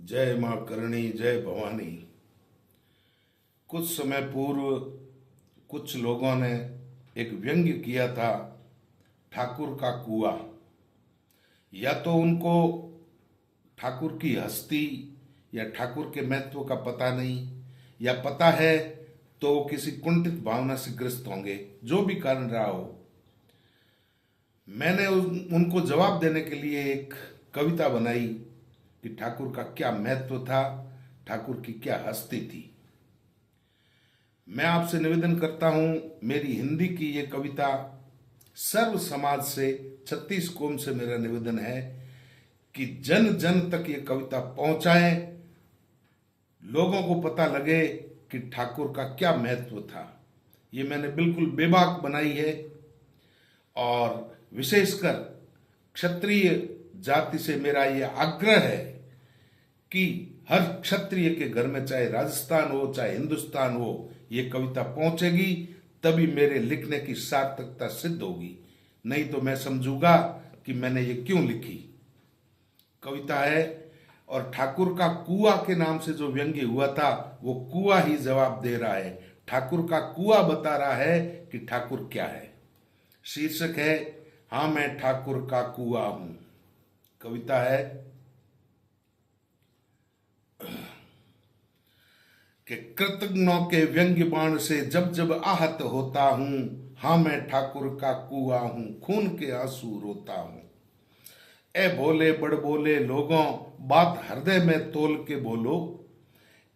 जय माँ करणी, जय भवानी। कुछ समय पूर्व कुछ लोगों ने एक व्यंग्य किया था, ठाकुर का कुआं। या तो उनको ठाकुर की हस्ती या ठाकुर के महत्व का पता नहीं, या पता है तो वो किसी कुंठित भावना से ग्रस्त होंगे, जो भी कारण रहा हो। मैंने उनको जवाब देने के लिए एक कविता बनाई कि ठाकुर का क्या महत्व था, ठाकुर की क्या हस्ती थी। मैं आपसे निवेदन करता हूं, मेरी हिंदी की ये कविता सर्व समाज से, 36 कौम से मेरा निवेदन है कि जन जन तक ये कविता पहुंचाएं, लोगों को पता लगे कि ठाकुर का क्या महत्व था। ये मैंने बिल्कुल बेबाक बनाई है और विशेषकर क्षत्रिय जाति से मेरा ये आग्रह है कि हर क्षत्रिय के घर में, चाहे राजस्थान हो चाहे हिंदुस्तान हो, ये कविता पहुंचेगी, तभी मेरे लिखने की सार्थकता सिद्ध होगी। नहीं तो मैं समझूंगा कि मैंने ये क्यों लिखी। कविता है और ठाकुर का कुआं के नाम से जो व्यंग्य हुआ था, वो कुआं ही जवाब दे रहा है। ठाकुर का कुआं बता रहा है कि ठाकुर क्या है। शीर्षक है, हाँ मैं ठाकुर का कुआं हूं। कविता है कि कृतज्ञों के व्यंग्य बाण से जब जब आहत होता हूं, हाँ मैं ठाकुर का कुआं हूं, खून के आंसू रोता हूं। ए भोले बड़ बोले लोगों, बात हृदय में तोल के बोलो।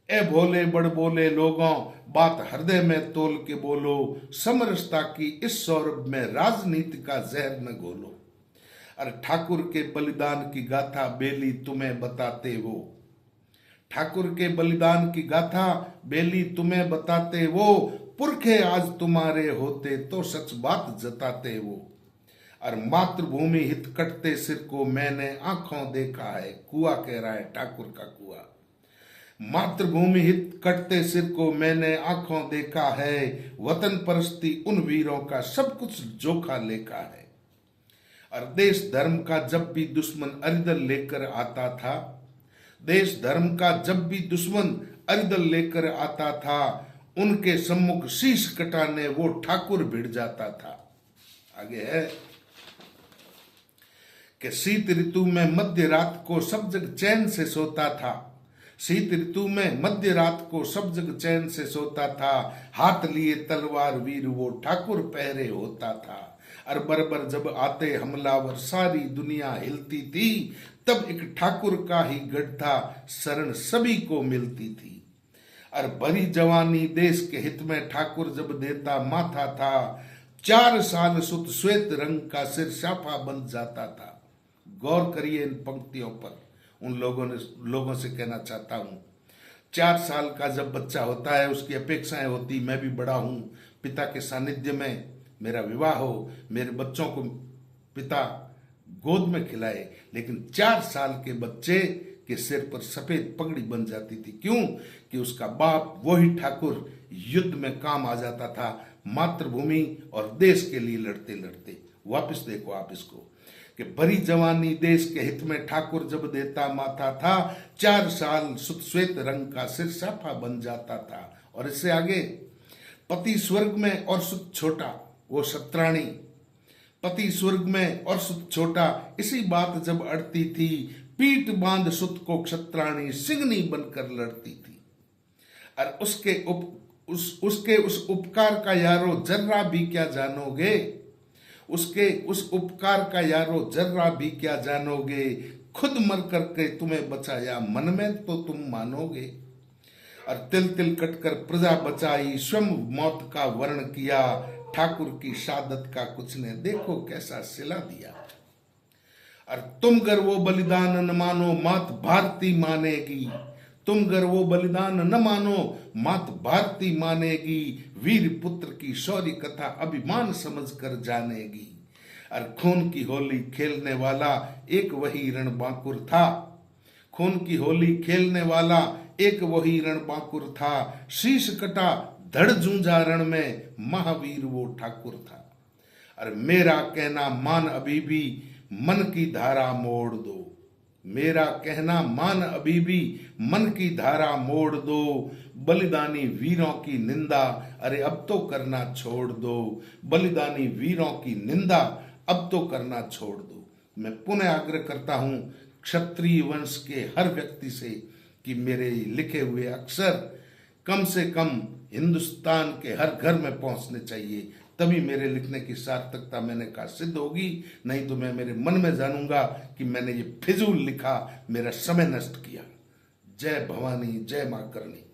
ए भोले बड़ बोले लोगों, बात हृदय में तोल के बोलो। समरसता की इस सौरभ में राजनीति का जहर न घोलो। अरे ठाकुर के बलिदान की गाथा बेली तुम्हें बताते वो। ठाकुर के बलिदान की गाथा बेली तुम्हें बताते वो। पुरखे आज तुम्हारे होते तो सच बात जताते वो। और मातृभूमि हित कटते सिर को मैंने आंखों देखा है। कुआं कह रहा है, ठाकुर का कुआं। मातृभूमि हित कटते सिर को मैंने आंखों देखा है। वतन परस्ती उन वीरों का सब कुछ जोखा लेखा है। और देश धर्म का जब भी दुश्मन अरिदल लेकर आता था, देश धर्म का जब भी दुश्मन अरिदल लेकर आता था, उनके सम्मुख शीश कटाने वो ठाकुर भिड़ जाता था। आगे है कि शीत ऋतु में मध्य रात को सब जग चैन से सोता था। शीत ऋतु में मध्य रात को सब जग चैन से सोता था। हाथ लिए तलवार वीर वो ठाकुर पहरे होता था। और बरबर जब आते हमलावर सारी दुनिया हिलती थी। तब एक ठाकुर का ही गढ़ था, शरण सभी को मिलती थी। और भरी जवानी देश के हित में ठाकुर जब देता माथा था। 4 साल सुत श्वेत रंग का सिर शाफा बन जाता था। गौर करिए इन पंक्तियों पर। उन लोगों से कहना चाहता हूं, 4 साल का जब बच्चा होता है, उसकी अपेक्षाएं होती, मैं भी बड़ा हूं, पिता के सानिध्य में मेरा विवाह हो, मेरे बच्चों को पिता गोद में खिलाए। लेकिन 4 साल के बच्चे के सिर पर सफेद पगड़ी बन जाती थी। क्यों? कि उसका बाप वही ठाकुर युद्ध में काम आ जाता था, मातृभूमि और देश के लिए लड़ते लड़ते। वापस देखो आप इसको कि भरी जवानी देश के हित में ठाकुर जब देता माथा था। 4 साल सुत श्वेत रंग का सिर साफा बन जाता था। और इससे आगे, पति स्वर्ग में और सुत छोटा, वो शत्राणी। पति स्वर्ग में और सुत छोटा, इसी बात जब अड़ती थी। पीठ बांध सुत को क्षत्राणी सिंगनी बनकर लड़ती थी। और उसके उस उपकार का यारो जर्रा भी क्या जानोगे। उसके उस उपकार का यारो जर्रा भी क्या जानोगे। खुद मर करके तुम्हें बचाया, मन में तो तुम मानोगे। और तिल तिल कटकर प्रजा बचाई, स्वयं मौत का वर्ण किया। ठाकुर की शहादत का कुछ ने देखो कैसा सिला दिया। और तुम गर वो बलिदान न मानो, मात भारती मानेगी। तुम गर वो बलिदान न मानो, मात भारती मानेगी। वीर पुत्र की शौर्य कथा अभिमान समझ कर जानेगी। और खून की होली खेलने वाला एक वही रणबांकुर था। खून की होली खेलने वाला एक वही रणबांकुर था। शीश कटा धड़ जूझा रण में, महावीर वो ठाकुर था। और मेरा कहना मान अभी भी, मन की धारा मोड़ दो। मेरा कहना मान अभी भी, मन की धारा मोड़ दो, बलिदानी वीरों की निंदा अरे अब तो करना छोड़ दो, बलिदानी वीरों की निंदा अब तो करना छोड़ दो। मैं पुनः आग्रह करता हूं क्षत्रिय वंश के हर व्यक्ति से कि मेरे लिखे हुए अक्षर कम से कम हिंदुस्तान के हर घर में पहुंचने चाहिए, तभी मेरे लिखने की सार्थकता मैंने कहा सिद्ध होगी। नहीं तो मैं मेरे मन में जानूंगा कि मैंने ये फिजूल लिखा, मेरा समय नष्ट किया। जय भवानी, जय मां करणी।